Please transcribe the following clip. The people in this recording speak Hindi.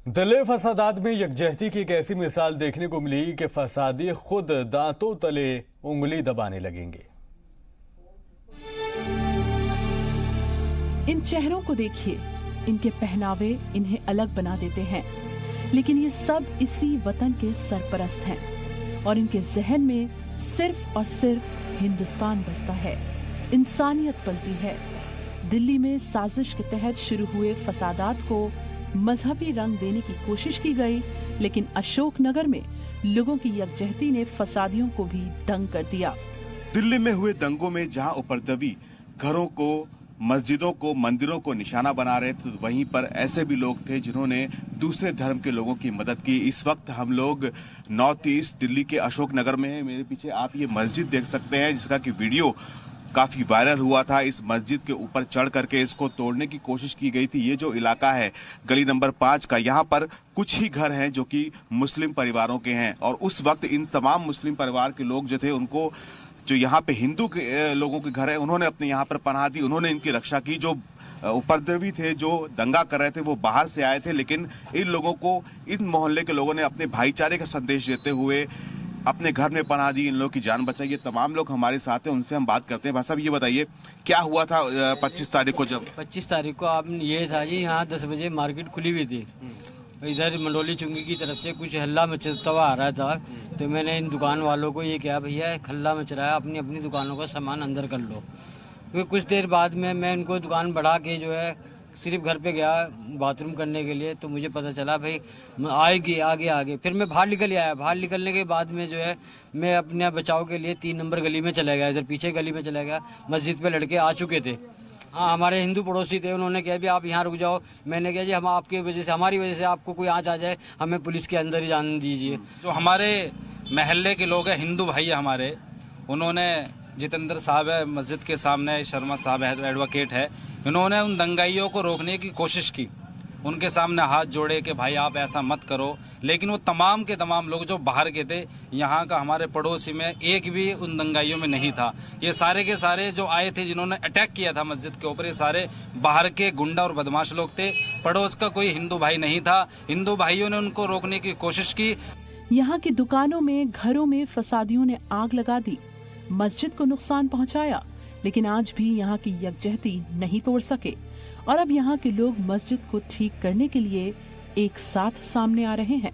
दिल्ली फसादात में यकजहती की एक ऐसी मिसाल देखने को मिली कि फसादी खुद दांतों तले उंगली दबाने लगेंगे। इन चेहरों को देखिए, इनके पहनावे इन्हें अलग बना देते हैं, लेकिन ये सब इसी वतन के सरपरस्त हैं और इनके जहन में सिर्फ और सिर्फ हिंदुस्तान बसता है, इंसानियत पलती है। दिल्ली में साजिश के तहत शुरू हुए फसादात को मजहबी रंग देने की कोशिश की गई, लेकिन अशोकनगर में लोगों की यकजहती ने फसादियों को भी दंग कर दिया। दिल्ली में हुए दंगों में जहां उपद्रवी घरों को, मस्जिदों को, मंदिरों को निशाना बना रहे थे, तो वहीं पर ऐसे भी लोग थे जिन्होंने दूसरे धर्म के लोगों की मदद की। इस वक्त हम लोग नॉर्थ ईस्ट दिल्ली के अशोकनगर में हैं। मेरे पीछे आप ये मस्जिद देख सकते हैं जिसका कि वीडियो काफी वायरल हुआ था। इस मस्जिद के ऊपर चढ़ करके इसको तोड़ने की कोशिश की गई थी। ये जो इलाका है गली नंबर 5 का, यहाँ पर कुछ ही घर हैं जो कि मुस्लिम परिवारों के हैं, और उस वक्त इन तमाम मुस्लिम परिवार के लोग जो थे, उनको जो यहाँ पे हिंदू के लोगों के घर है, उन्होंने अपने यहाँ पर पनाह दी, उन्होंने इनकी रक्षा की। जो उपद्रवी थे, जो दंगा कर रहे थे, वो बाहर से आए थे, लेकिन इन लोगों को, इन मोहल्ले के लोगों ने अपने भाईचारे का संदेश देते हुए अपने घर में पनाह दी, इन लोगों की जान बचाई। ये तमाम लोग हमारे साथ हैं, उनसे हम बात करते हैं। भाई साहब, ये बताइए क्या हुआ था 25 तारीख को? जब 25 तारीख को आप ये था जी, यहाँ 10 बजे मार्केट खुली हुई थी। इधर मंडोली चुंगी की तरफ से कुछ हल्ला मचता हुआ आ रहा था, तो मैंने इन दुकान वालों को ये कहा, भैया हल्ला मच रहा है, अपनी अपनी दुकानों का सामान अंदर कर लो। फिर कुछ देर बाद में मैं इनको दुकान बढ़ा के जो है सिर्फ घर पे गया बाथरूम करने के लिए, तो मुझे पता चला भाई आएगी आगे। फिर मैं बाहर निकल आया। बाहर निकलने के बाद में जो है मैं अपने बचाव के लिए 3 नंबर गली में चला गया, इधर पीछे गली में चला गया। मस्जिद पे लड़के आ चुके थे, हाँ हमारे हिंदू पड़ोसी थे। उन्होंने कहा भी आप यहाँ रुक जाओ। मैंने कहा जी हम आपकी वजह से, हमारी वजह से आपको कोई आँच आ जाए, हमें पुलिस के अंदर ही जाने दीजिए। जो हमारे महल्ले के लोग हैं, हिंदू भाई है हमारे, उन्होंने, जितेंद्र साहब है मस्जिद के सामने, शर्मा साहब है एडवोकेट है, इन्होंने उन दंगाइयों को रोकने की कोशिश की, उनके सामने हाथ जोड़े कि भाई आप ऐसा मत करो। लेकिन वो तमाम के तमाम लोग जो बाहर के थे, यहाँ का हमारे पड़ोसी में एक भी उन दंगाइयों में नहीं था। ये सारे के सारे जो आए थे, जिन्होंने अटैक किया था मस्जिद के ऊपर, ये सारे बाहर के गुंडा और बदमाश लोग थे। पड़ोस का कोई हिंदू भाई नहीं था। हिंदू भाइयों ने उनको रोकने की कोशिश की। यहाँ की दुकानों में, घरों में फसादियों ने आग लगा दी, मस्जिद को नुकसान पहुँचाया, लेकिन आज भी यहाँ की यकजहती नहीं तोड़ सके। और अब यहाँ के लोग मस्जिद को ठीक करने के लिए एक साथ सामने आ रहे हैं।